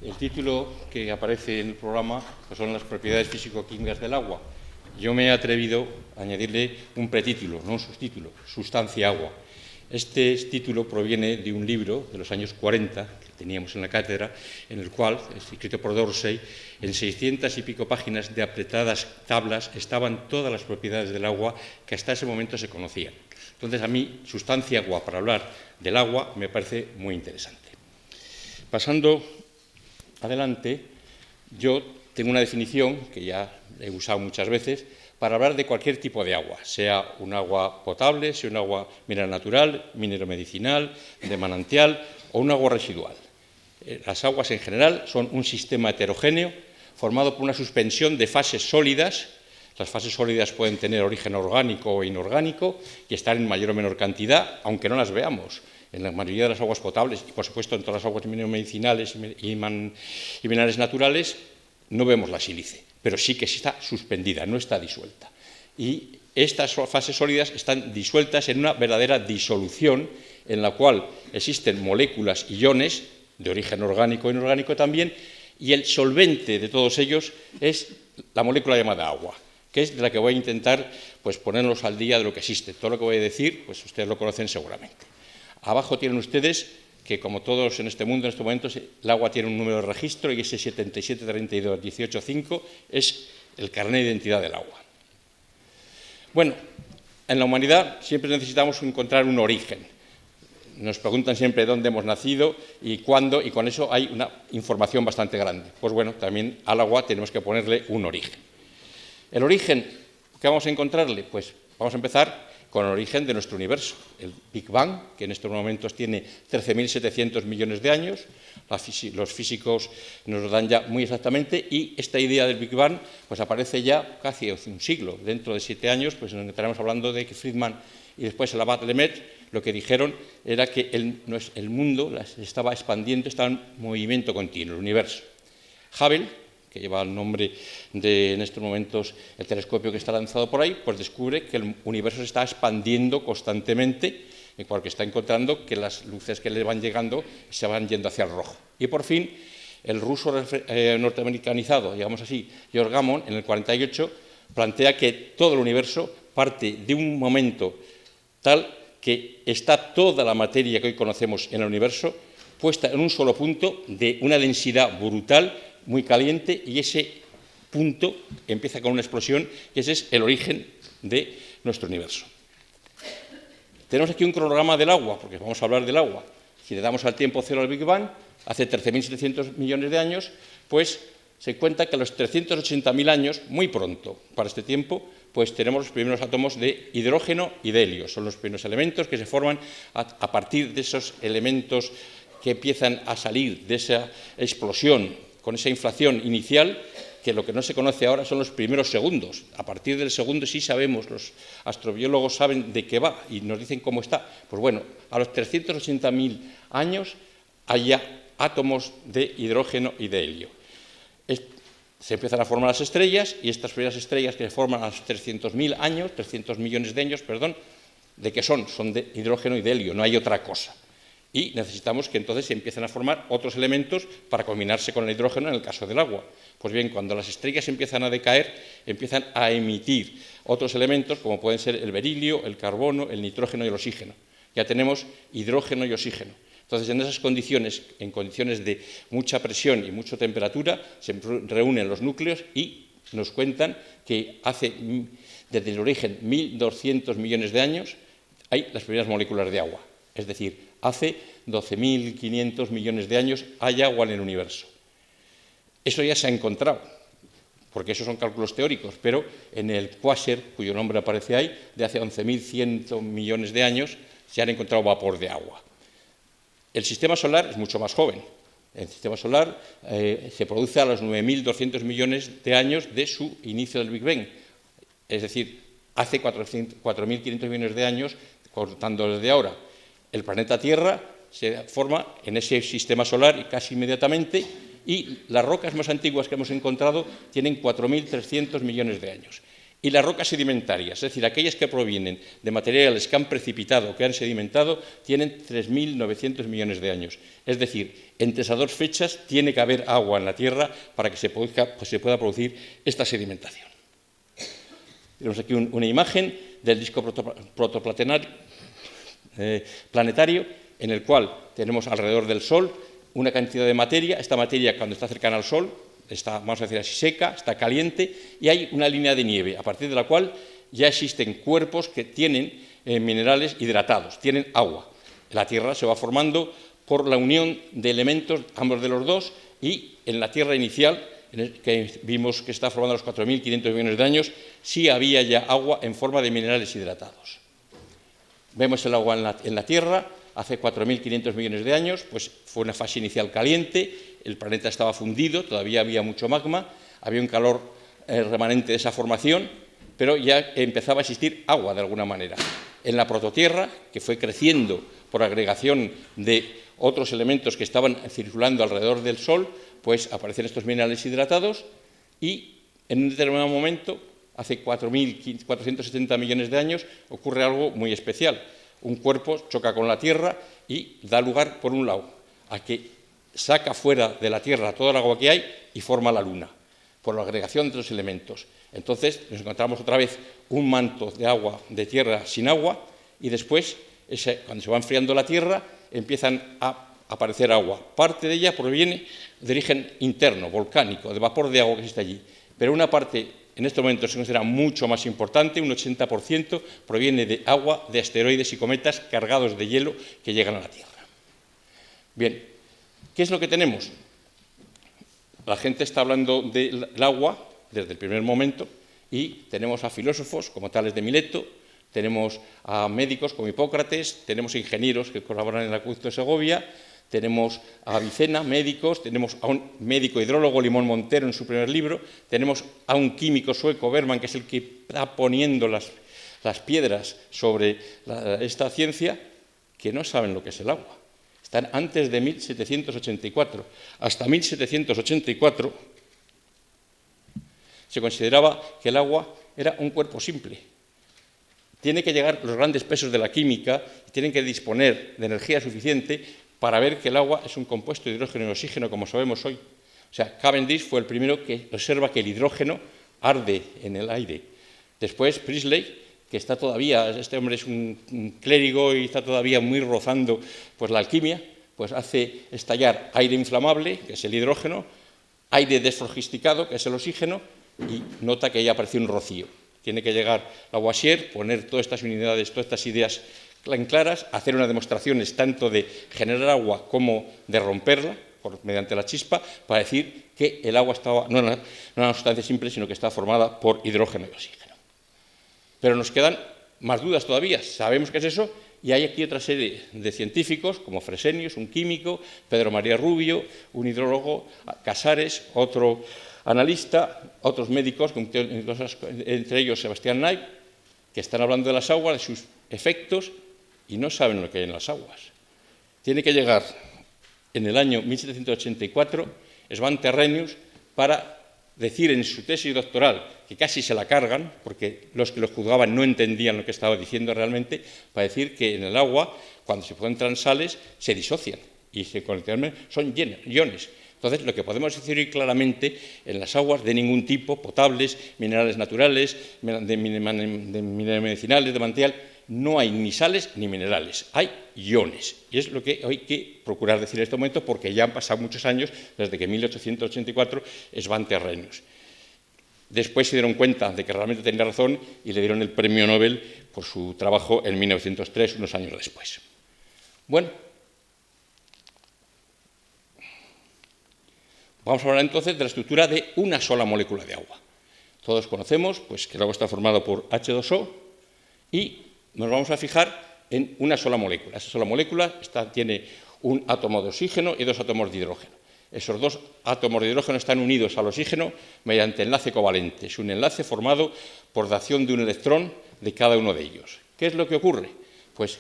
El título que aparece en el programa pues son las propiedades físico-químicas del agua. Yo me he atrevido a añadirle un pretítulo, no un subtítulo, Sustancia Agua. Este título proviene de un libro de los años 40 que teníamos en la cátedra, en el cual, escrito por Dorsey, en 600 y pico páginas de apretadas tablas estaban todas las propiedades del agua que hasta ese momento se conocían. Entonces, a mí, Sustancia Agua, para hablar del agua, me parece muy interesante. Pasando adelante, yo tengo una definición que ya he usado muchas veces para hablar de cualquier tipo de agua, sea un agua potable, sea un agua mineral natural, minero-medicinal, de manantial o un agua residual. Las aguas en general son un sistema heterogéneo formado por una suspensión de fases sólidas. Las fases sólidas pueden tener origen orgánico o inorgánico y estar en mayor o menor cantidad, aunque no las veamos. En la mayoría de las aguas potables y, por supuesto, en todas las aguas medicinales y minerales naturales, no vemos la sílice, pero sí que está suspendida, no está disuelta. Y estas fases sólidas están disueltas en una verdadera disolución en la cual existen moléculas, iones, de origen orgánico e inorgánico también, y el solvente de todos ellos es la molécula llamada agua, que es de la que voy a intentar pues, ponernos al día de lo que existe. Todo lo que voy a decir, pues ustedes lo conocen seguramente. Abajo tienen ustedes que, como todos en este mundo, en estos momentos, el agua tiene un número de registro y ese 7732-185 es el carnet de identidad del agua. Bueno, en la humanidad siempre necesitamos encontrar un origen. Nos preguntan siempre dónde hemos nacido y cuándo, y con eso hay una información bastante grande. Pues bueno, también al agua tenemos que ponerle un origen. El origen, ¿qué vamos a encontrarle? Pues vamos a empezar con el origen de nuestro universo, el Big Bang, que en estos momentos tiene 13.700 millones de años. Los físicos nos lo dan ya muy exactamente, y esta idea del Big Bang pues aparece ya casi hace un siglo. Dentro de 7 años pues estaremos hablando de que Friedman y después el Abad Lemaitre lo que dijeron era que el mundo se estaba expandiendo, estaba en movimiento continuo, el universo. Hubble, que lleva el nombre de, en estos momentos, el telescopio que está lanzado por ahí, pues descubre que el universo se está expandiendo constantemente, porque está encontrando que las luces que le van llegando se van yendo hacia el rojo. Y por fin, el ruso norteamericanizado, digamos así, George Gamow, en el 48, plantea que todo el universo parte de un momento tal que está toda la materia que hoy conocemos en el universo puesta en un solo punto de una densidad brutal, muy caliente, y ese punto empieza con una explosión, y ese es el origen de nuestro universo. Tenemos aquí un cronograma del agua, porque vamos a hablar del agua. Si le damos al tiempo cero al Big Bang, hace 13.700 millones de años, pues se cuenta que a los 380.000 años, muy pronto para este tiempo, pues tenemos los primeros átomos de hidrógeno y de helio. Son los primeros elementos que se forman a partir de esos elementos que empiezan a salir de esa explosión, con esa inflación inicial, que lo que no se conoce ahora son los primeros segundos. A partir del segundo sí sabemos, los astrobiólogos saben de qué va y nos dicen cómo está. Pues bueno, a los 380.000 años hay ya átomos de hidrógeno y de helio. Se empiezan a formar las estrellas, y estas primeras estrellas que se forman a los 300.000 años, 300 millones de años, perdón, ¿de qué son? Son de hidrógeno y de helio, no hay otra cosa. Y necesitamos que entonces se empiecen a formar otros elementos para combinarse con el hidrógeno en el caso del agua. Pues bien, cuando las estrellas empiezan a decaer, empiezan a emitir otros elementos como pueden ser el berilio, el carbono, el nitrógeno y el oxígeno. Ya tenemos hidrógeno y oxígeno. Entonces, en esas condiciones, en condiciones de mucha presión y mucha temperatura, se reúnen los núcleos y nos cuentan que desde el origen 1.200 millones de años hay las primeras moléculas de agua. Es decir, hace 12.500 millones de años hay agua en el universo. Eso ya se ha encontrado, porque esos son cálculos teóricos, pero en el cuásar, cuyo nombre aparece ahí, de hace 11.100 millones de años, se han encontrado vapor de agua. El sistema solar es mucho más joven. El sistema solar se produce a los 9.200 millones de años de su inicio del Big Bang. Es decir, hace 4.500 millones de años, contando desde ahora. El planeta Tierra se forma en ese sistema solar y casi inmediatamente, y las rocas más antiguas que hemos encontrado tienen 4.300 millones de años. Y las rocas sedimentarias, es decir, aquellas que provienen de materiales que han precipitado, que han sedimentado, tienen 3.900 millones de años. Es decir, entre esas dos fechas tiene que haber agua en la Tierra para que se pueda producir esta sedimentación. Tenemos aquí una imagen del disco planetario, en el cual tenemos alrededor del Sol una cantidad de materia. Esta materia, cuando está cercana al Sol, está, vamos a decir así, seca, está caliente, y hay una línea de nieve, a partir de la cual ya existen cuerpos que tienen minerales hidratados, tienen agua. La Tierra se va formando por la unión de elementos, ambos de los dos, y en la Tierra inicial, que vimos que está formando a los 4.500 millones de años, sí había ya agua en forma de minerales hidratados. Vemos el agua en la Tierra hace 4.500 millones de años, pues fue una fase inicial caliente, el planeta estaba fundido, todavía había mucho magma, había un calor remanente de esa formación, pero ya empezaba a existir agua de alguna manera. En la prototierra, que fue creciendo por agregación de otros elementos que estaban circulando alrededor del Sol, pues aparecen estos minerales hidratados y en un determinado momento, hace 4.470 millones de años, ocurre algo muy especial. Un cuerpo choca con la Tierra y da lugar, por un lado, a que saca fuera de la Tierra toda el agua que hay y forma la Luna, por la agregación de los elementos. Entonces nos encontramos otra vez un manto de agua, de tierra sin agua, y después, cuando se va enfriando la Tierra, empiezan a aparecer agua. Parte de ella proviene de origen interno, volcánico, de vapor de agua que existe allí, pero una parte en estos momentos se considera mucho más importante, un 80%, proviene de agua de asteroides y cometas cargados de hielo que llegan a la Tierra. Bien, ¿qué es lo que tenemos? La gente está hablando del agua desde el primer momento y tenemos a filósofos como Tales de Mileto, tenemos a médicos como Hipócrates, tenemos ingenieros que colaboran en el acueducto de Segovia, tenemos a Avicena, médicos, tenemos a un médico hidrólogo, Limón Montero, en su primer libro, tenemos a un químico sueco, Bergman, que es el que está poniendo las piedras sobre esta ciencia, que no saben lo que es el agua. Están antes de 1784. Hasta 1784 se consideraba que el agua era un cuerpo simple. Tiene que llegar los grandes pesos de la química y tienen que disponer de energía suficiente para ver que el agua es un compuesto de hidrógeno y oxígeno, como sabemos hoy. O sea, Cavendish fue el primero que observa que el hidrógeno arde en el aire. Después, Priestley, que está todavía, este hombre es un clérigo y está todavía muy rozando pues, la alquimia, pues hace estallar aire inflamable, que es el hidrógeno, aire desflogisticado, que es el oxígeno, y nota que ahí aparece un rocío. Tiene que llegar Lavoisier, poner todas estas unidades, todas estas ideas en claras, hacer unas demostraciones tanto de generar agua como de romperla mediante la chispa, para decir que el agua no era una sustancia simple, sino que está formada por hidrógeno y oxígeno. Pero nos quedan más dudas todavía. Sabemos qué es eso y hay aquí otra serie de científicos, como Fresenius, un químico, Pedro María Rubio, un hidrólogo, Casares, otro analista, otros médicos, entre ellos Sebastián Knight, que están hablando de las aguas, de sus efectos, y no saben lo que hay en las aguas. Tiene que llegar en el año 1784 Svante Arrhenius para decir en su tesis doctoral, que casi se la cargan, porque los que lo juzgaban no entendían lo que estaba diciendo realmente, para decir que en el agua, cuando se encuentran sales, se disocian y son iones. Entonces, lo que podemos decir hoy claramente, en las aguas de ningún tipo, potables, minerales naturales, de minerales medicinales, de manantial, no hay ni sales ni minerales, hay iones. Y es lo que hay que procurar decir en este momento, porque ya han pasado muchos años desde que en 1884 Svante Arrhenius. Después se dieron cuenta de que realmente tenía razón y le dieron el premio Nobel por su trabajo en 1903, unos años después. Bueno, vamos a hablar entonces de la estructura de una sola molécula de agua. Todos conocemos pues, que el agua está formado por H2O y nos vamos a fijar en una sola molécula. Esa sola molécula tiene un átomo de oxígeno y dos átomos de hidrógeno. Esos dos átomos de hidrógeno están unidos al oxígeno mediante enlace covalente. Es un enlace formado por dación de un electrón de cada uno de ellos. ¿Qué es lo que ocurre? Pues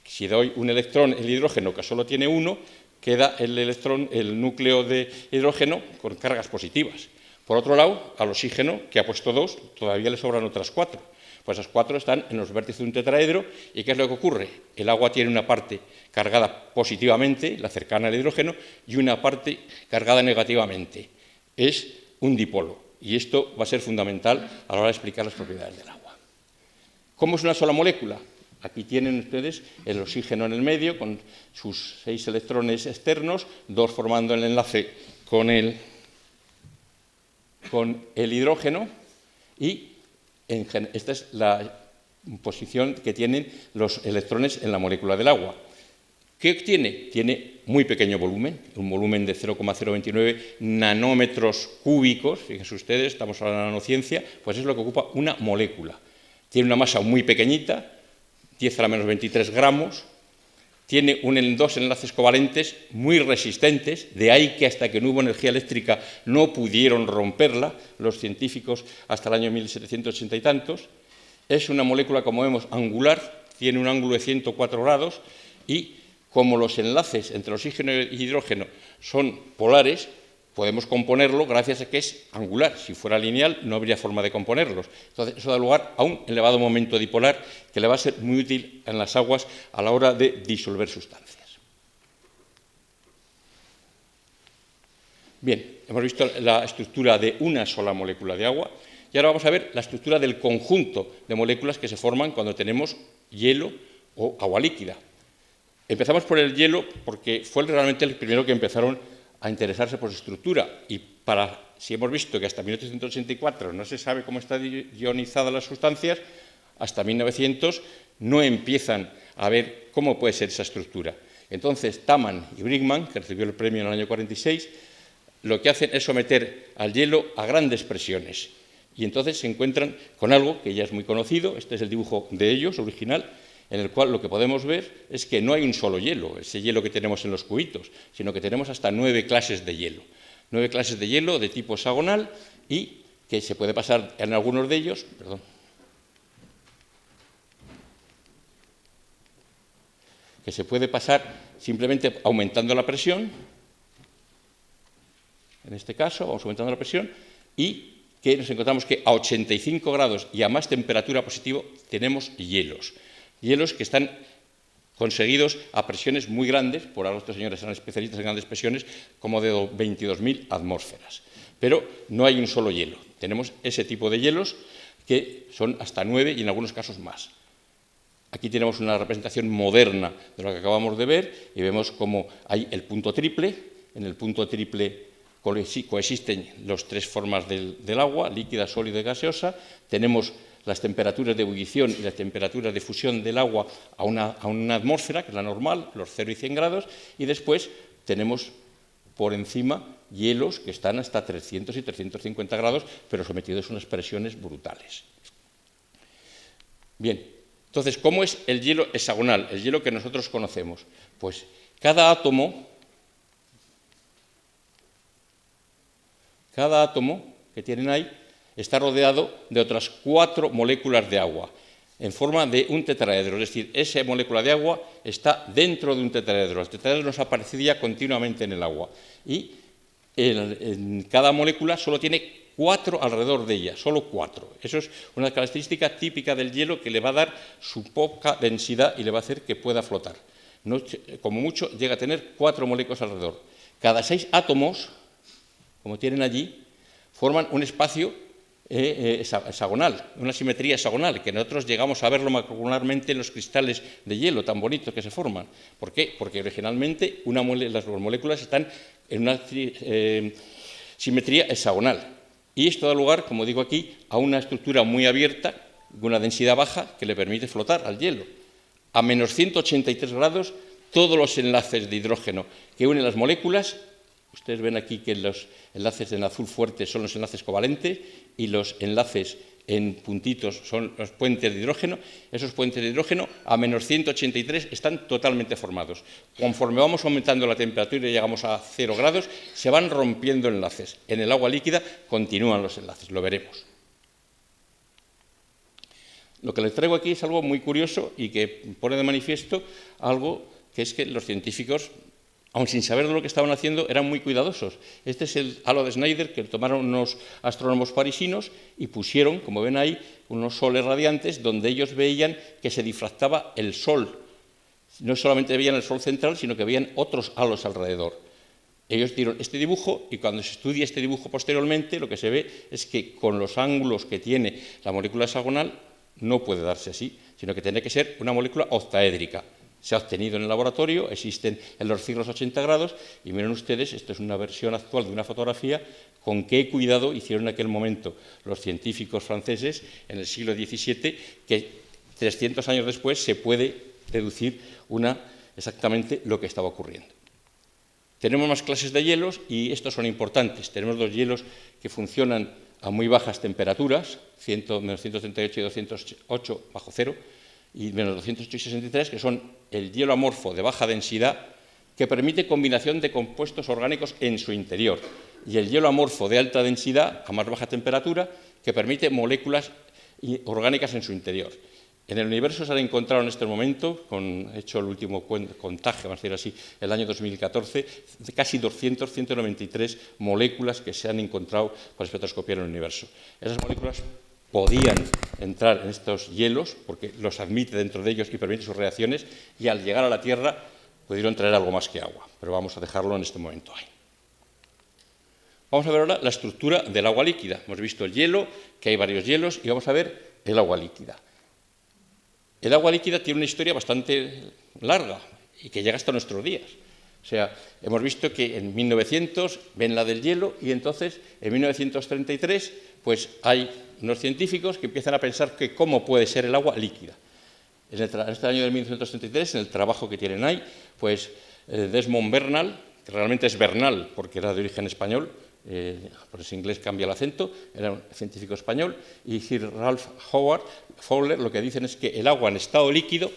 si doy un electrón, el hidrógeno, que solo tiene uno, queda el núcleo de hidrógeno con cargas positivas. Por otro lado, al oxígeno, que ha puesto 2, todavía le sobran otras 4. Pues esas 4 están en los vértices de un tetraedro. ¿Y qué es lo que ocurre? El agua tiene una parte cargada positivamente, la cercana al hidrógeno, y una parte cargada negativamente. Es un dipolo. Y esto va a ser fundamental a la hora de explicar las propiedades del agua. ¿Cómo es una sola molécula? Aquí tienen ustedes el oxígeno en el medio, con sus 6 electrones externos, 2 formando el enlace con el hidrógeno, y esta es la posición que tienen los electrones en la molécula del agua. ¿Qué tiene? Tiene muy pequeño volumen, un volumen de 0,029 nanómetros cúbicos. Fíjense ustedes, estamos hablando de nanociencia, pues es lo que ocupa una molécula. Tiene una masa muy pequeñita, 10 a la menos 23 gramos, tiene dos enlaces covalentes muy resistentes, de ahí que hasta que no hubo energía eléctrica no pudieron romperla los científicos hasta el año 1780 y tantos. Es una molécula, como vemos, angular, tiene un ángulo de 104 grados y como los enlaces entre oxígeno y hidrógeno son polares, podemos componerlo gracias a que es angular. Si fuera lineal no habría forma de componerlos. Entonces, eso da lugar a un elevado momento dipolar que le va a ser muy útil en las aguas a la hora de disolver sustancias. Bien, hemos visto la estructura de una sola molécula de agua y ahora vamos a ver la estructura del conjunto de moléculas que se forman cuando tenemos hielo o agua líquida. Empezamos por el hielo porque fue realmente el primero que empezaron a interesarse por su estructura y si hemos visto que hasta 1884 no se sabe cómo están ionizadas las sustancias, hasta 1900 no empiezan a ver cómo puede ser esa estructura. Entonces Taman y Brigman, que recibió el premio en el año 46, lo que hacen es someter al hielo a grandes presiones y entonces se encuentran con algo que ya es muy conocido. Este es el dibujo de ellos, original, en el cual lo que podemos ver es que no hay un solo hielo, ese hielo que tenemos en los cubitos, sino que tenemos hasta 9 clases de hielo. 9 clases de hielo de tipo hexagonal y que se puede pasar en algunos de ellos, que se puede pasar simplemente aumentando la presión, en este caso vamos aumentando la presión, y que nos encontramos que a 85 grados y a más temperatura positiva tenemos hielos. Hielos que están conseguidos a presiones muy grandes, por ahora estos señores eran especialistas en grandes presiones, como de 22.000 atmósferas. Pero no hay un solo hielo. Tenemos ese tipo de hielos que son hasta 9 y en algunos casos más. Aquí tenemos una representación moderna de lo que acabamos de ver y vemos cómo hay el punto triple. En el punto triple coexisten las 3 formas del agua, líquida, sólida y gaseosa. Tenemos las temperaturas de ebullición y las temperaturas de fusión del agua a una atmósfera, que es la normal, los 0 y 100 grados, y después tenemos por encima hielos que están hasta 300 y 350 grados, pero sometidos a unas presiones brutales. Bien, entonces, ¿cómo es el hielo hexagonal, el hielo que nosotros conocemos? Pues cada átomo que tienen ahí está rodeado de otras 4 moléculas de agua en forma de un tetraedro, es decir, esa molécula de agua está dentro de un tetraedro. El tetraedro nos aparecería continuamente en el agua y en cada molécula solo tiene 4 alrededor de ella, solo 4. Eso es una característica típica del hielo que le va a dar su poca densidad y le va a hacer que pueda flotar. No, como mucho llega a tener 4 moléculas alrededor. Cada 6 átomos, como tienen allí, forman un espacio hexagonal, una simetría hexagonal, que nosotros llegamos a verlo macromolarmente en los cristales de hielo tan bonitos que se forman. ¿Por qué? Porque originalmente las moléculas están en una simetría hexagonal. Y esto da lugar, como digo aquí, a una estructura muy abierta, con una densidad baja, que le permite flotar al hielo. A menos 183 grados, todos los enlaces de hidrógeno que unen las moléculas, ustedes ven aquí que los enlaces en azul fuerte son los enlaces covalentes y los enlaces en puntitos son los puentes de hidrógeno. Esos puentes de hidrógeno a menos 183 están totalmente formados. Conforme vamos aumentando la temperatura y llegamos a 0 grados, se van rompiendo enlaces. En el agua líquida continúan los enlaces, lo veremos. Lo que les traigo aquí es algo muy curioso y que pone de manifiesto algo que es que los científicos aun sin saber de lo que estaban haciendo, eran muy cuidadosos. Este es el halo de Schneider que tomaron unos astrónomos parisinos y pusieron, como ven ahí, unos soles radiantes donde ellos veían que se difractaba el sol. No solamente veían el sol central, sino que veían otros halos alrededor. Ellos dieron este dibujo y cuando se estudia este dibujo posteriormente, lo que se ve es que con los ángulos que tiene la molécula hexagonal no puede darse así, sino que tiene que ser una molécula octaédrica. Se ha obtenido en el laboratorio, existen en los ciclos 80 grados, y miren ustedes, esto es una versión actual de una fotografía, con qué cuidado hicieron en aquel momento los científicos franceses en el siglo XVII, que 300 años después se puede deducir exactamente lo que estaba ocurriendo. Tenemos más clases de hielos y estos son importantes. Tenemos dos hielos que funcionan a muy bajas temperaturas, menos 138 y 208 bajo cero, y menos 208 y 63, que son el hielo amorfo de baja densidad, que permite combinación de compuestos orgánicos en su interior, y el hielo amorfo de alta densidad, a más baja temperatura, que permite moléculas orgánicas en su interior. En el universo se han encontrado en este momento, hecho el último contaje, vamos a decir así, el año 2014, casi 193 moléculas que se han encontrado por espectroscopía en el universo. Esas moléculas podían entrar en estos hielos, porque los admite dentro de ellos y permite sus reacciones, y al llegar a la Tierra pudieron traer algo más que agua, pero vamos a dejarlo en este momento ahí. Vamos a ver ahora la estructura del agua líquida. Hemos visto el hielo, que hay varios hielos, y vamos a ver el agua líquida. El agua líquida tiene una historia bastante larga y que llega hasta nuestros días. O sea, hemos visto que en 1900 ven la del hielo y entonces en 1933 pues hay unos científicos que empiezan a pensar que cómo puede ser el agua líquida. En este año de 1933, en el trabajo que tienen ahí, pues Desmond Bernal, que realmente es Bernal porque era de origen español, por ese inglés cambia el acento, era un científico español, y Sir Ralph Fowler lo que dicen es que el agua en estado líquido,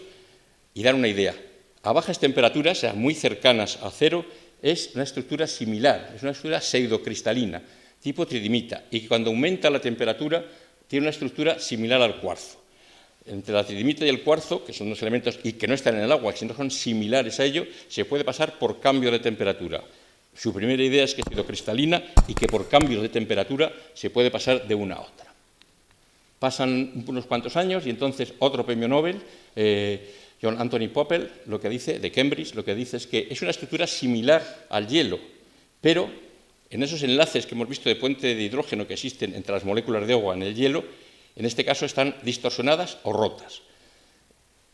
y dan una idea, a bajas temperaturas, o sea, muy cercanas a cero, es una estructura similar, es una estructura pseudocristalina, tipo tridimita, y que cuando aumenta la temperatura tiene una estructura similar al cuarzo. Entre la tridimita y el cuarzo, que son dos elementos y que no están en el agua, sino son similares a ello, se puede pasar por cambio de temperatura. Su primera idea es que es pseudocristalina y que por cambios de temperatura se puede pasar de una a otra. Pasan unos cuantos años y entonces otro premio Nobel, John Anthony Poppel, de Cambridge, lo que dice es que es una estructura similar al hielo, pero en esos enlaces que hemos visto de puente de hidrógeno que existen entre las moléculas de agua en el hielo, en este caso están distorsionadas o rotas.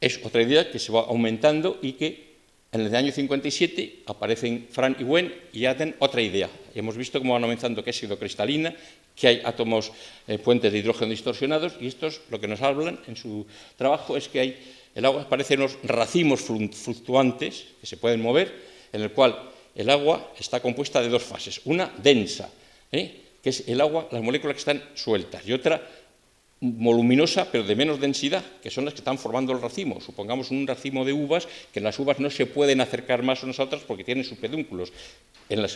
Es otra idea que se va aumentando y que en el año 57 aparecen Frank y Wen y hacen otra idea. Y hemos visto cómo van aumentando que es pseudocristalina, que hay átomos, puentes de hidrógeno distorsionados, y estos lo que nos hablan en su trabajo es que el agua parece unos racimos fluctuantes que se pueden mover, en el cual el agua está compuesta de dos fases. Una densa, que es el agua, las moléculas que están sueltas, y otra voluminosa, pero de menos densidad, que son las que están formando el racimo. Supongamos un racimo de uvas, que las uvas no se pueden acercar más unas a otras porque tienen sus pedúnculos. En las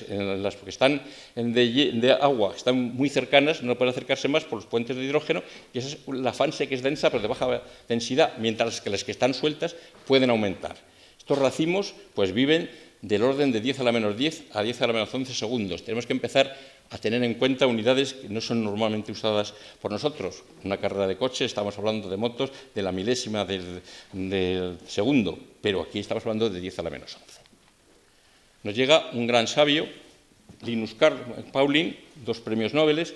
que están de agua, están muy cercanas, no pueden acercarse más por los puentes de hidrógeno, y esa es la fase que es densa, pero de baja densidad, mientras que las que están sueltas pueden aumentar. Estos racimos pues viven del orden de 10 a la menos 10 a 10 a la menos 11 segundos. Tenemos que empezar a tener en cuenta unidades que no son normalmente usadas por nosotros. Una carrera de coche, estamos hablando de motos de la milésima del segundo, pero aquí estamos hablando de 10 a la menos 11. Nos llega un gran sabio, Linus Pauling, 2 premios Nobel.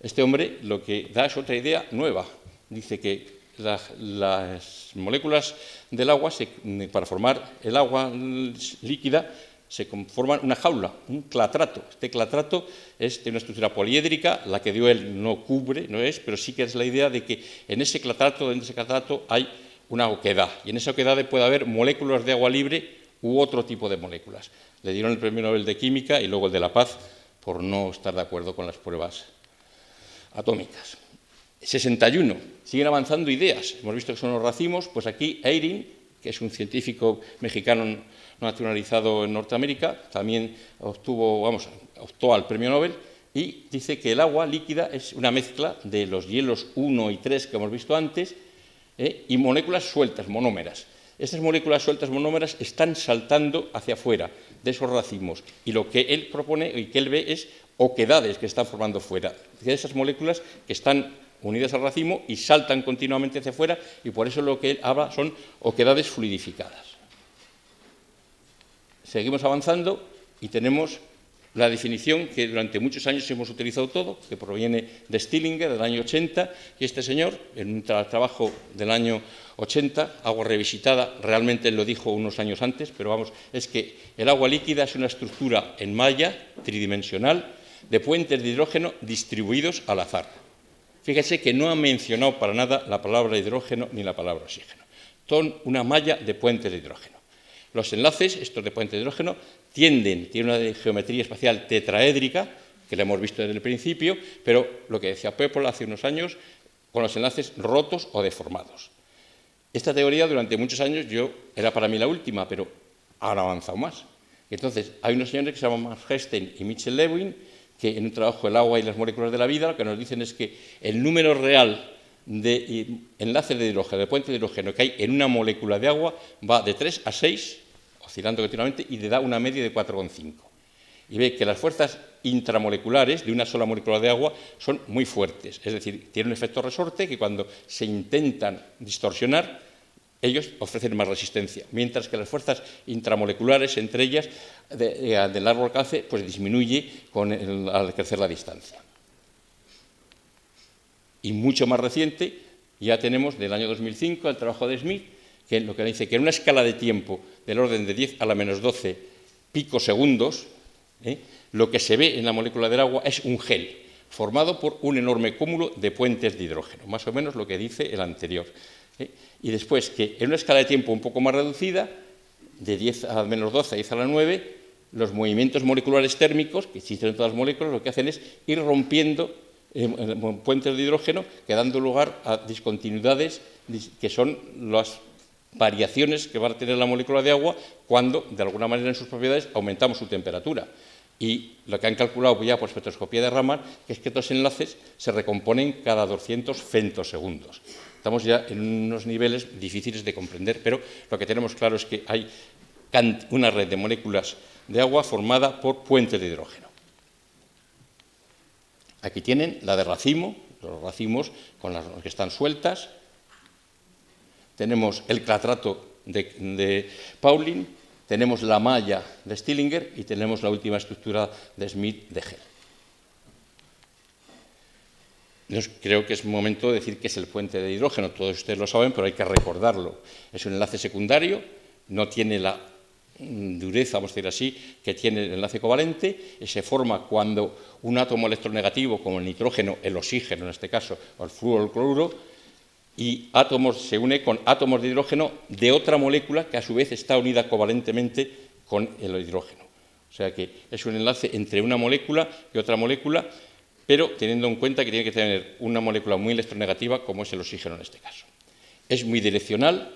Este hombre lo que da es otra idea nueva. Dice que las moléculas del agua, para formar el agua líquida, se conforman una jaula, un clatrato. Este clatrato es de una estructura poliédrica, la que dio él no cubre, no es, pero sí que es la idea de que en ese clatrato hay una oquedad, y en esa oquedad puede haber moléculas de agua libre u otro tipo de moléculas. Le dieron el premio Nobel de Química y luego el de la Paz por no estar de acuerdo con las pruebas atómicas. 61. Siguen avanzando ideas. Hemos visto que son los racimos, pues aquí Eyring, que es un científico mexicano naturalizado en Norteamérica, también optó al premio Nobel, y dice que el agua líquida es una mezcla de los hielos 1 y 3 que hemos visto antes, y moléculas sueltas, monómeras. estas moléculas sueltas monómeras están saltando hacia afuera de esos racimos, y lo que él propone y que él ve es oquedades que están formando fuera, de esas moléculas que están unidas al racimo y saltan continuamente hacia afuera, y por eso lo que él habla son oquedades fluidificadas. Seguimos avanzando y tenemos la definición que durante muchos años hemos utilizado todo, que proviene de Stillinger, del año 80, y este señor, en un trabajo del año 80, agua revisitada, realmente él lo dijo unos años antes, pero vamos, es que el agua líquida es una estructura en malla tridimensional de puentes de hidrógeno distribuidos al azar. Fíjese que no ha mencionado para nada la palabra hidrógeno ni la palabra oxígeno. Son una malla de puentes de hidrógeno. Los enlaces, estos de puentes de hidrógeno, tienen una geometría espacial tetraédrica, que la hemos visto desde el principio, pero lo que decía Pepol hace unos años, con los enlaces rotos o deformados. Esta teoría durante muchos años era para mí la última, pero ahora ha avanzado más. Entonces, hay unos señores que se llaman Max Hestijn y Mitchell Lewin, que en un trabajo El agua y las moléculas de la vida, lo que nos dicen es que el número real de enlaces de hidrógeno, de puentes de hidrógeno que hay en una molécula de agua va de 3 a 6, oscilando continuamente, y le da una media de 4,5. Y ve que las fuerzas intramoleculares de una sola molécula de agua son muy fuertes, es decir, tiene un efecto resorte que cuando se intentan distorsionar, ellos ofrecen más resistencia, mientras que las fuerzas intramoleculares, entre ellas, de largo alcance, pues disminuye al crecer la distancia. Y mucho más reciente, ya tenemos del año 2005 el trabajo de Smith, que lo que dice que en una escala de tiempo del orden de 10 a la menos 12 picosegundos, lo que se ve en la molécula del agua es un gel, formado por un enorme cúmulo de puentes de hidrógeno, más o menos lo que dice el anterior. Y después que en una escala de tiempo un poco más reducida, de 10 a menos 12 a 10 a la 9, los movimientos moleculares térmicos, que existen en todas las moléculas, lo que hacen es ir rompiendo puentes de hidrógeno, que dando lugar a discontinuidades que son las variaciones que va a tener la molécula de agua cuando, de alguna manera, en sus propiedades aumentamos su temperatura. Y lo que han calculado ya por espectroscopía de Raman, que es que estos enlaces se recomponen cada 200 femtosegundos. Estamos ya en unos niveles difíciles de comprender, pero lo que tenemos claro es que hay una red de moléculas de agua formada por puentes de hidrógeno. Aquí tienen la de racimo, los racimos con las que están sueltas. Tenemos el clatrato de Pauling, tenemos la malla de Stillinger y tenemos la última estructura de Smith de gel. Creo que es momento de decir que es el puente de hidrógeno, todos ustedes lo saben, pero hay que recordarlo. Es un enlace secundario, no tiene la dureza, vamos a decir así, que tiene el enlace covalente, y se forma cuando un átomo electronegativo, como el nitrógeno, el oxígeno en este caso, o el flúor o el cloruro, y se une con átomos de hidrógeno de otra molécula que a su vez está unida covalentemente con el hidrógeno. O sea que es un enlace entre una molécula y otra molécula, pero teniendo en cuenta que tiene que tener una molécula muy electronegativa, como es el oxígeno en este caso. Es muy direccional,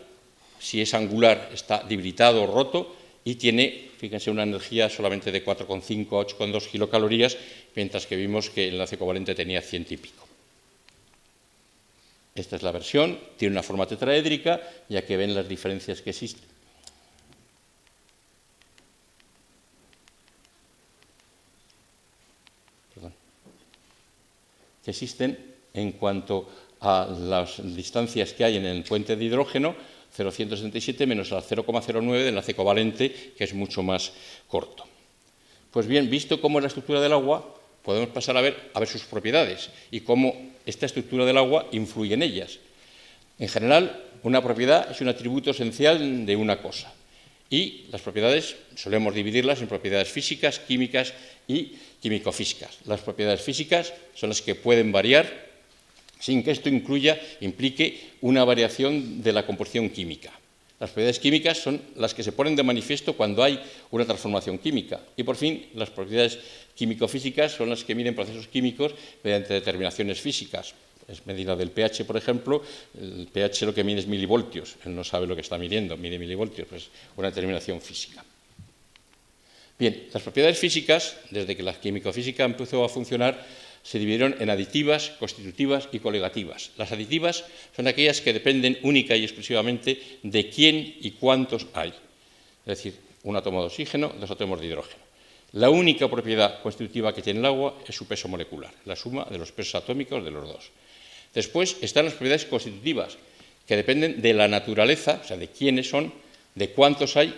si es angular está debilitado o roto, y tiene, fíjense, una energía solamente de 4,5 a 8,2 kilocalorías, mientras que vimos que el enlace covalente tenía 100 y pico. Esta es la versión, tiene una forma tetraédrica, ya que ven las diferencias que existen. Que existen en cuanto a las distancias que hay en el puente de hidrógeno, 0,167 menos la 0,09 del enlace covalente, que es mucho más corto. Pues bien, visto cómo es la estructura del agua, podemos pasar a ver sus propiedades y cómo esta estructura del agua influye en ellas. En general, una propiedad es un atributo esencial de una cosa. Y las propiedades solemos dividirlas en propiedades físicas, químicas y químico-físicas. Las propiedades físicas son las que pueden variar sin que esto implique una variación de la composición química. Las propiedades químicas son las que se ponen de manifiesto cuando hay una transformación química. Y por fin, las propiedades químico-físicas son las que miden procesos químicos mediante determinaciones físicas. Es medida del pH, por ejemplo, el pH lo que mide es milivoltios, él no sabe lo que está midiendo, mide milivoltios, pues una determinación física. Bien, las propiedades físicas, desde que la químico-física empezó a funcionar, se dividieron en aditivas, constitutivas y coligativas. Las aditivas son aquellas que dependen única y exclusivamente de quién y cuántos hay. Es decir, un átomo de oxígeno, dos átomos de hidrógeno. La única propiedad constitutiva que tiene el agua es su peso molecular, la suma de los pesos atómicos de los dos. Después están las propiedades constitutivas, que dependen de la naturaleza, o sea, de quiénes son, de cuántos hay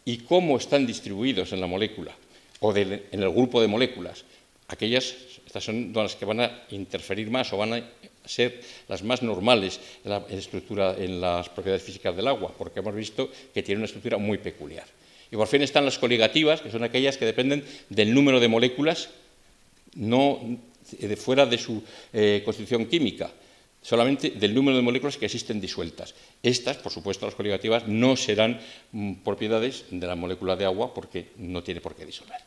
y cómo están distribuidos en la molécula o en el grupo de moléculas. Estas son las que van a interferir más o van a ser las más normales en la estructura, en las propiedades físicas del agua, porque hemos visto que tiene una estructura muy peculiar. Y por fin están las coligativas, que son aquellas que dependen del número de moléculas, no fuera de su constitución química, solamente del número de moléculas que existen disueltas. Estas, por supuesto, las coligativas, no serán propiedades de la molécula de agua porque no tiene por qué disolver.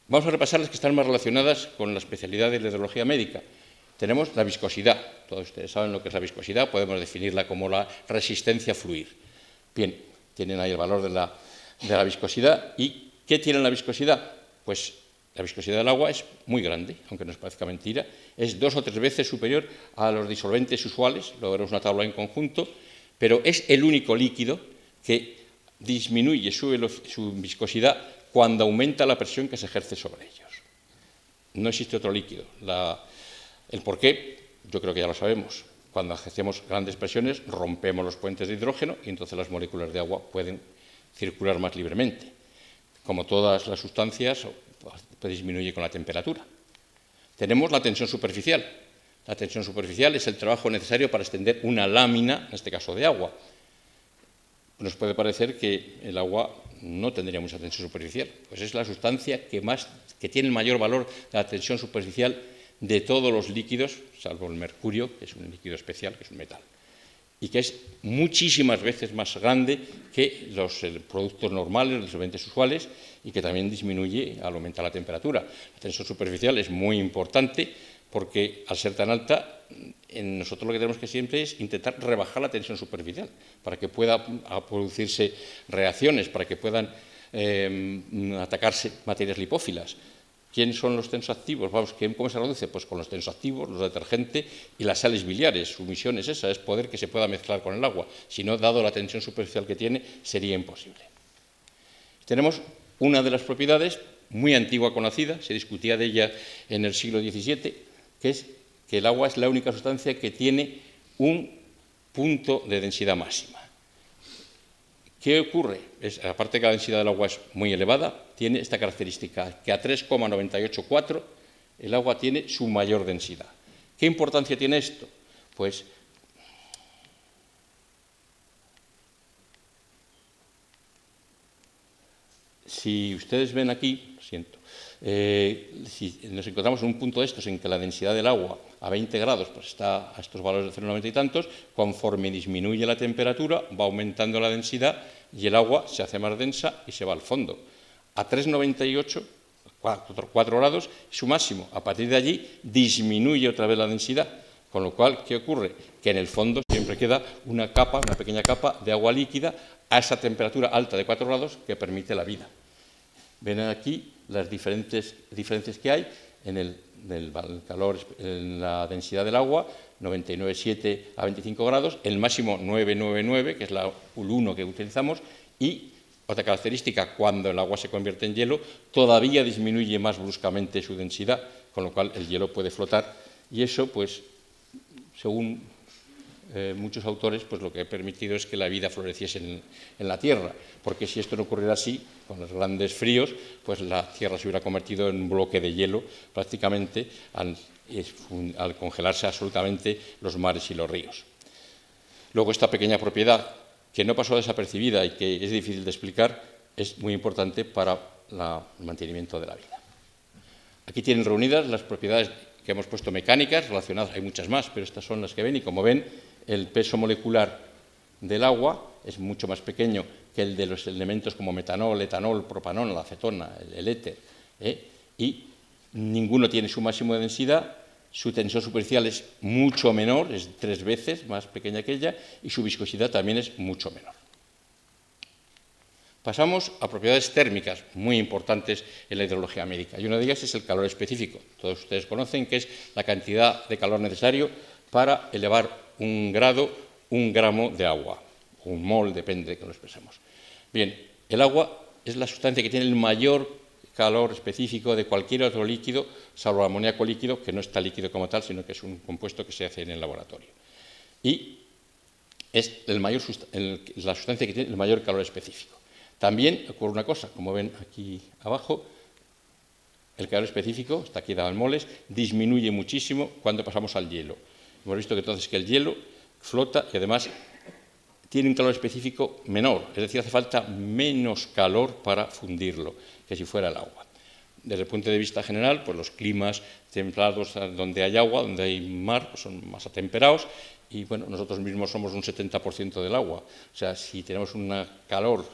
Vamos a repasar las que están más relacionadas con la especialidad de la hidrología médica. Tenemos la viscosidad. Todos ustedes saben lo que es la viscosidad, podemos definirla como la resistencia a fluir. Bien, tienen ahí el valor de la viscosidad. ¿Y qué tiene la viscosidad? Pues la viscosidad del agua es muy grande, aunque nos parezca mentira. Es 2 o 3 veces superior a los disolventes usuales, lo veremos en una tabla en conjunto, pero es el único líquido que disminuye, sube su viscosidad cuando aumenta la presión que se ejerce sobre ellos. No existe otro líquido. El porqué, yo creo que ya lo sabemos. Cuando ejercemos grandes presiones, rompemos los puentes de hidrógeno y entonces las moléculas de agua pueden circular más libremente. Como todas las sustancias, disminuye con la temperatura. Tenemos la tensión superficial. La tensión superficial es el trabajo necesario para extender una lámina, en este caso de agua. Nos puede parecer que el agua no tendría mucha tensión superficial, pues es la sustancia que tiene el mayor valor de la tensión superficial de todos los líquidos, salvo el mercurio, que es un líquido especial, que es un metal, y que es muchísimas veces más grande que los productos normales, los disolventes usuales, y que también disminuye al aumentar la temperatura. La tensión superficial es muy importante porque al ser tan alta, nosotros lo que tenemos que siempre es intentar rebajar la tensión superficial para que pueda producirse reacciones, para que puedan atacarse materias lipófilas. ¿Quiénes son los tensoactivos? ¿Cómo se reduce? Pues con los tensoactivos, los detergentes y las sales biliares. Su misión es esa, es poder que se pueda mezclar con el agua. Si no, dado la tensión superficial que tiene, sería imposible. Tenemos una de las propiedades, muy antigua conocida, se discutía de ella en el siglo XVII, que es que el agua es la única sustancia que tiene un punto de densidad máxima. ¿Qué ocurre? Aparte de que la densidad del agua es muy elevada, tiene esta característica, que a 3,984 el agua tiene su mayor densidad. ¿Qué importancia tiene esto? Pues si ustedes ven aquí, lo siento, si nos encontramos en un punto de estos en que la densidad del agua a 20 grados pues está a estos valores de 0,90 y tantos, conforme disminuye la temperatura va aumentando la densidad y el agua se hace más densa y se va al fondo. A 3,98, 4 grados, su máximo. A partir de allí disminuye otra vez la densidad, con lo cual, ¿qué ocurre? Que en el fondo siempre queda una pequeña capa de agua líquida a esa temperatura alta de 4 grados que permite la vida. Ven aquí las diferencias que hay en el calor, en la densidad del agua, 99,7 a 25 grados, el máximo 999, que es el 1 que utilizamos, y otra característica, cuando el agua se convierte en hielo, todavía disminuye más bruscamente su densidad, con lo cual el hielo puede flotar, y eso, pues, según muchos autores, pues lo que ha permitido es que la vida floreciese en la Tierra, porque si esto no ocurriera así, con los grandes fríos, pues la Tierra se hubiera convertido en un bloque de hielo prácticamente al congelarse absolutamente los mares y los ríos. Luego esta pequeña propiedad, que no pasó desapercibida y que es difícil de explicar, es muy importante para el mantenimiento de la vida. Aquí tienen reunidas las propiedades que hemos puesto mecánicas, relacionadas, hay muchas más, pero estas son las que ven, y como ven, el peso molecular del agua es mucho más pequeño que el de los elementos como metanol, etanol, propanol, la acetona, el éter, y ninguno tiene su máximo de densidad, su tensión superficial es mucho menor, es 3 veces más pequeña que ella, y su viscosidad también es mucho menor. Pasamos a propiedades térmicas muy importantes en la hidrología médica, y una de ellas es el calor específico. Todos ustedes conocen que es la cantidad de calor necesario para elevar un gramo de agua, o un mol, depende de cómo lo expresemos. Bien, el agua es la sustancia que tiene el mayor calor específico de cualquier otro líquido, salvo el amoníaco líquido, que no está líquido como tal, sino que es un compuesto que se hace en el laboratorio. Y es la sustancia que tiene el mayor calor específico. También ocurre una cosa, como ven aquí abajo, el calor específico, está aquí dado en moles, disminuye muchísimo cuando pasamos al hielo. Hemos visto que entonces que el hielo flota y además tiene un calor específico menor, es decir, hace falta menos calor para fundirlo que si fuera el agua. Desde el punto de vista general, pues los climas templados donde hay agua, donde hay mar, pues son más atemperados y bueno, nosotros mismos somos un 70% del agua. O sea, si tenemos un calor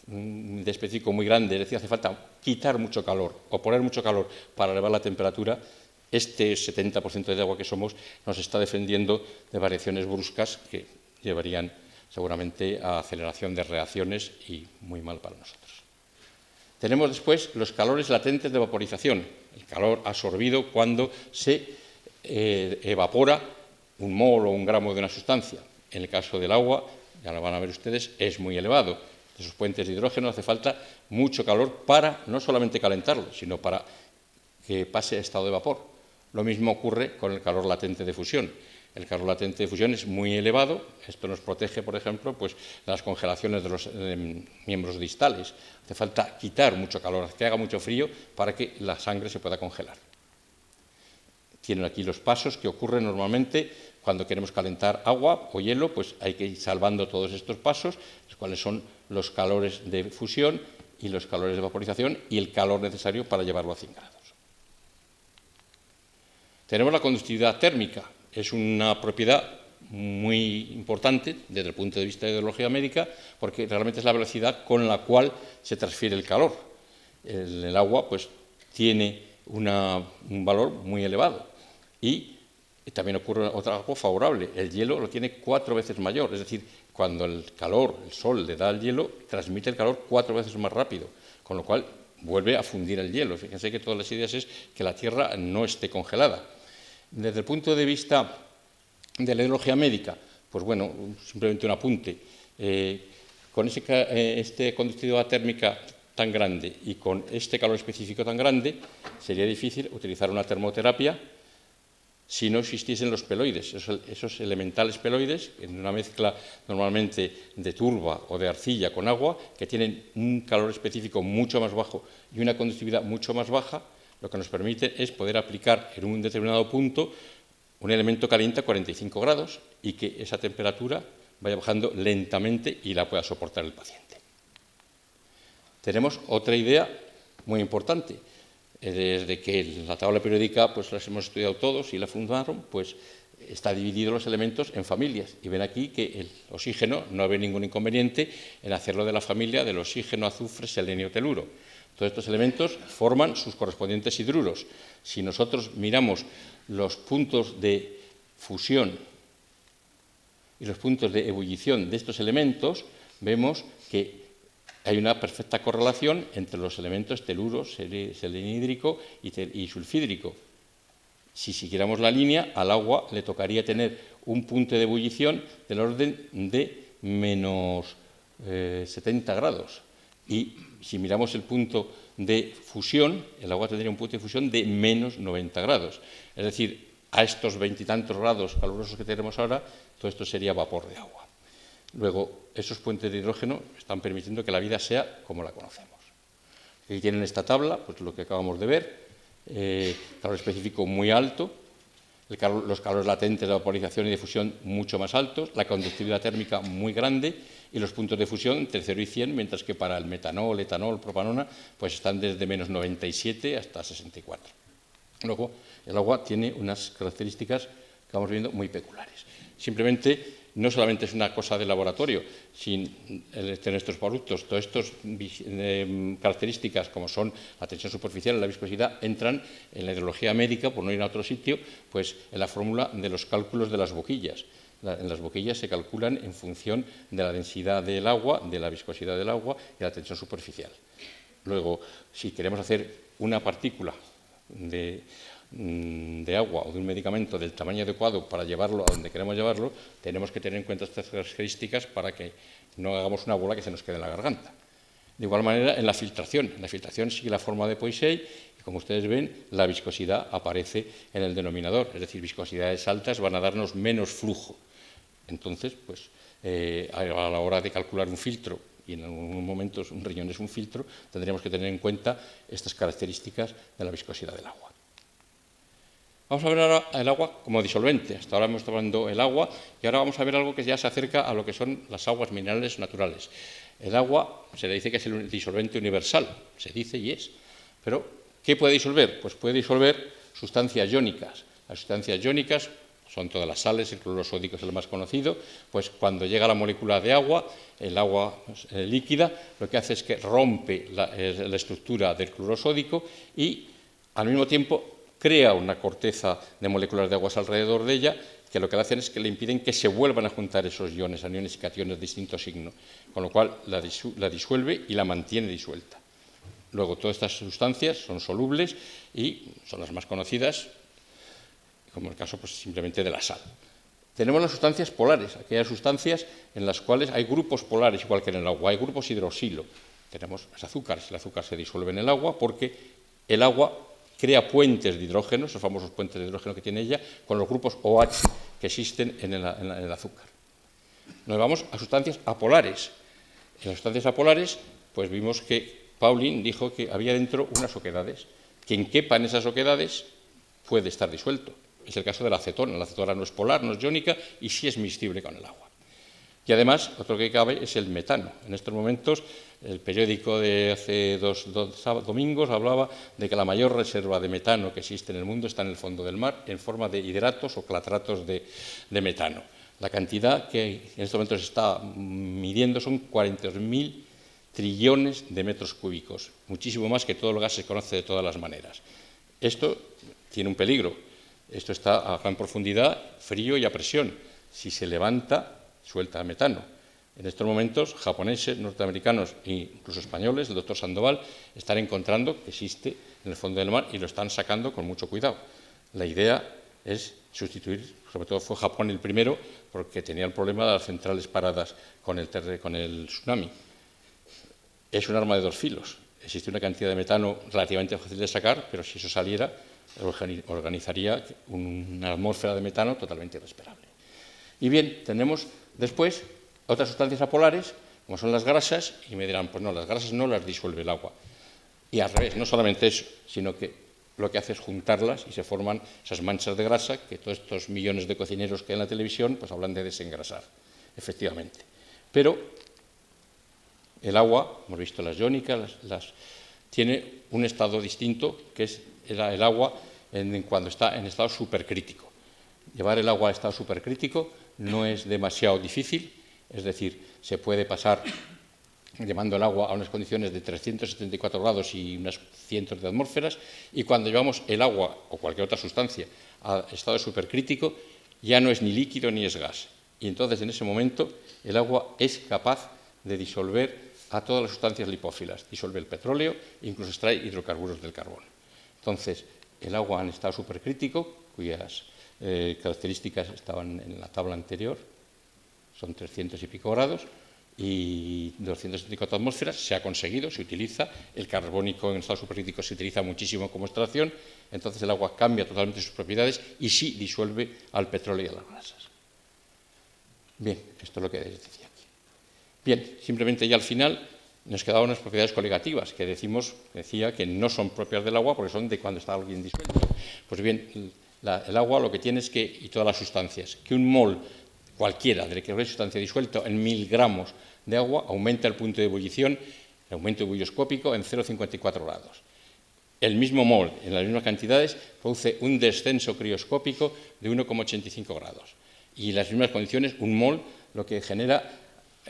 de específico muy grande, es decir, hace falta quitar mucho calor o poner mucho calor para elevar la temperatura, este 70% de agua que somos nos está defendiendo de variaciones bruscas que llevarían seguramente a aceleración de reacciones y muy mal para nosotros. Tenemos después los calores latentes de vaporización, el calor absorbido cuando se evapora un mol o un gramo de una sustancia. En el caso del agua, ya lo van a ver ustedes, es muy elevado. De esos puentes de hidrógeno hace falta mucho calor para no solamente calentarlo, sino para que pase a estado de vapor. Lo mismo ocurre con el calor latente de fusión. El calor latente de fusión es muy elevado, esto nos protege, por ejemplo, pues, de las congelaciones de los miembros distales. Hace falta quitar mucho calor, que haga mucho frío para que la sangre se pueda congelar. Tienen aquí los pasos que ocurren normalmente cuando queremos calentar agua o hielo, pues hay que ir salvando todos estos pasos, los cuales son los calores de fusión y los calores de vaporización y el calor necesario para llevarlo a 100 grados. Tenemos la conductividad térmica. Es una propiedad muy importante desde el punto de vista de hidrología médica porque realmente es la velocidad con la cual se transfiere el calor. El agua pues, tiene un valor muy elevado y también ocurre algo favorable. El hielo lo tiene 4 veces mayor, es decir, cuando el calor, el sol le da al hielo, transmite el calor 4 veces más rápido, con lo cual vuelve a fundir el hielo. Fíjense que todas las ideas es que la Tierra no esté congelada. Desde el punto de vista de la hidrología médica, pues bueno, simplemente un apunte. Con esta conductividad térmica tan grande y con este calor específico tan grande, sería difícil utilizar una termoterapia si no existiesen los peloides, esos elementales peloides, en una mezcla normalmente de turba o de arcilla con agua, que tienen un calor específico mucho más bajo y una conductividad mucho más baja, lo que nos permite es poder aplicar en un determinado punto un elemento caliente a 45 grados y que esa temperatura vaya bajando lentamente y la pueda soportar el paciente. Tenemos otra idea muy importante. Desde que la tabla periódica pues las hemos estudiado todos y la fundaron, pues está dividido los elementos en familias. Y ven aquí que el oxígeno no ve ningún inconveniente en hacerlo de la familia del oxígeno, azufre, selenio, teluro. Todos estos elementos forman sus correspondientes hidruros. Si nosotros miramos los puntos de fusión y los puntos de ebullición de estos elementos, vemos que hay una perfecta correlación entre los elementos teluro, selenhídrico y sulfídrico. Si siguiéramos la línea, al agua le tocaría tener un punto de ebullición del orden de menos 70 grados. Y si miramos el punto de fusión, el agua tendría un punto de fusión de menos 90 grados. Es decir, a estos 20 y tantos grados calurosos que tenemos ahora, todo esto sería vapor de agua. Luego, esos puentes de hidrógeno están permitiendo que la vida sea como la conocemos. Aquí tienen esta tabla, pues lo que acabamos de ver, calor específico muy alto, los calores latentes de vaporización y de fusión mucho más altos, la conductividad térmica muy grande y los puntos de fusión entre 0 y 100, mientras que para el metanol, etanol, propanona, pues están desde menos 97 hasta 64. Luego, el agua tiene unas características que vamos viendo muy peculiares. Simplemente, no solamente es una cosa de laboratorio, sin tener estos productos, todas estas características como son la tensión superficial y la viscosidad entran en la hidrología médica, por no ir a otro sitio, pues en la fórmula de los cálculos de las boquillas. En las boquillas se calculan en función de la densidad del agua, de la viscosidad del agua y la tensión superficial. Luego, si queremos hacer una partícula de agua o de un medicamento del tamaño adecuado para llevarlo a donde queremos llevarlo, tenemos que tener en cuenta estas características para que no hagamos una bola que se nos quede en la garganta. De igual manera, en la filtración sigue la forma de Poiseuille y, como ustedes ven, la viscosidad aparece en el denominador, es decir, viscosidades altas van a darnos menos flujo. Entonces, pues, a la hora de calcular un filtro, y en algunos momentos un riñón es un filtro, tendríamos que tener en cuenta estas características de la viscosidad del agua. Vamos a ver ahora el agua como disolvente. Hasta ahora hemos estado hablando del agua y ahora vamos a ver algo que ya se acerca a lo que son las aguas minerales naturales. El agua se le dice que es el disolvente universal, se dice y es. Pero, ¿qué puede disolver? Pues puede disolver sustancias iónicas. Las sustancias iónicas son todas las sales, el cloruro sódico es el más conocido, pues cuando llega la molécula de agua, el agua líquida, lo que hace es que rompe la estructura del cloruro sódico y, al mismo tiempo, crea una corteza de moléculas de aguas alrededor de ella, que lo que hacen es que le impiden que se vuelvan a juntar esos iones, aniones y cationes de distinto signo, con lo cual la disuelve y la mantiene disuelta. Luego, todas estas sustancias son solubles y son las más conocidas, como el caso pues, simplemente de la sal. Tenemos las sustancias polares, aquellas sustancias en las cuales hay grupos polares, igual que en el agua, hay grupos hidroxilo. Tenemos los azúcares, el azúcar se disuelve en el agua porque el agua crea puentes de hidrógeno, esos famosos puentes de hidrógeno que tiene ella, con los grupos OH que existen en el azúcar. Nos vamos a sustancias apolares. En las sustancias apolares, pues vimos que Pauling dijo que había dentro unas oquedades. Quien quepa en esas oquedades puede estar disuelto. Es el caso de la acetona. La acetona no es polar, no es iónica y sí es miscible con el agua. Y además, otro que cabe es el metano. En estos momentos, el periódico de hace dos domingos hablaba de que la mayor reserva de metano que existe en el mundo está en el fondo del mar, en forma de hidratos o clatratos de metano. La cantidad que en estos momentos se está midiendo son 42.000 trillones de metros cúbicos, muchísimo más que todo el gas se conoce de todas las maneras. Esto tiene un peligro. Esto está a gran profundidad, frío y a presión. Si se levanta, suelta metano. En estos momentos, japoneses, norteamericanos e incluso españoles, el doctor Sandoval, están encontrando que existe en el fondo del mar y lo están sacando con mucho cuidado. La idea es sustituir, sobre todo fue Japón el primero, porque tenía el problema de las centrales paradas con el tsunami. Es un arma de dos filos. Existe una cantidad de metano relativamente fácil de sacar, pero si eso saliera, organizaría una atmósfera de metano totalmente irrespirable. Y bien, tenemos después otras sustancias apolares, como son las grasas, y me dirán, pues no, las grasas no las disuelve el agua. Y al revés, no solamente eso, sino que lo que hace es juntarlas y se forman esas manchas de grasa que todos estos millones de cocineros que hay en la televisión pues hablan de desengrasar, efectivamente. Pero el agua, hemos visto las iónicas, tiene un estado distinto, que es el agua cuando está en estado supercrítico. Llevar el agua a estado supercrítico no es demasiado difícil, es decir, se puede pasar llevando el agua a unas condiciones de 374 grados y unas cientos de atmósferas, y cuando llevamos el agua o cualquier otra sustancia a estado supercrítico, ya no es ni líquido ni es gas. Y entonces, en ese momento, el agua es capaz de disolver a todas las sustancias lipófilas. Disuelve el petróleo e incluso extrae hidrocarburos del carbón. Entonces, el agua en estado supercrítico, cuyas características estaban en la tabla anterior, son 300 y pico grados, y 274 atmósferas, se ha conseguido, se utiliza, el carbónico en estado supercrítico se utiliza muchísimo como extracción, entonces el agua cambia totalmente sus propiedades y sí disuelve al petróleo y a las grasas. Bien, esto es lo que decía aquí. Bien, simplemente ya al final nos quedaban unas propiedades coligativas que decía que no son propias del agua porque son de cuando está alguien disuelto. Pues bien, el agua lo que tiene es que, y todas las sustancias, que un mol cualquiera de cualquier sustancia disuelta en 1000 gramos de agua aumenta el punto de ebullición, el aumento ebullioscópico en 0,54 grados. El mismo mol, en las mismas cantidades, produce un descenso crioscópico de 1,85 grados. Y en las mismas condiciones, un mol lo que genera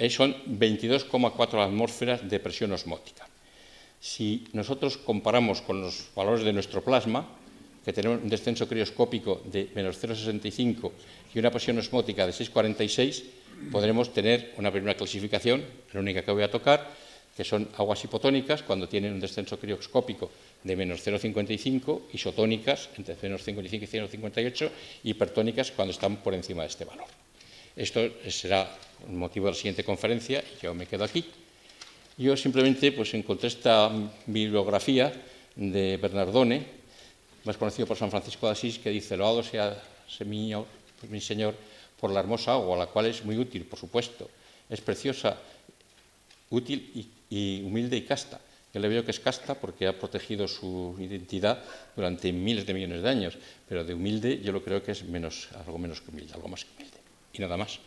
son 22,4 atmósferas de presión osmótica. Si nosotros comparamos con los valores de nuestro plasma, que tenemos un descenso crioscópico de menos 0,65 y una presión osmótica de 6,46, podremos tener una primera clasificación, la única que voy a tocar, que son aguas hipotónicas cuando tienen un descenso crioscópico de menos 0,55, isotónicas entre menos 55 y 0,58, y hipertónicas cuando están por encima de este valor. Esto será el motivo de la siguiente conferencia y yo me quedo aquí. Yo simplemente pues, encontré esta bibliografía de Bernardone, más conocido por San Francisco de Asís, que dice: loado sea mi Señor por la hermosa agua, la cual es muy útil, por supuesto, es preciosa, útil y humilde y casta. Yo le veo que es casta porque ha protegido su identidad durante miles de millones de años, pero de humilde yo lo creo que es algo menos que humilde, algo más que humilde. Y nada más.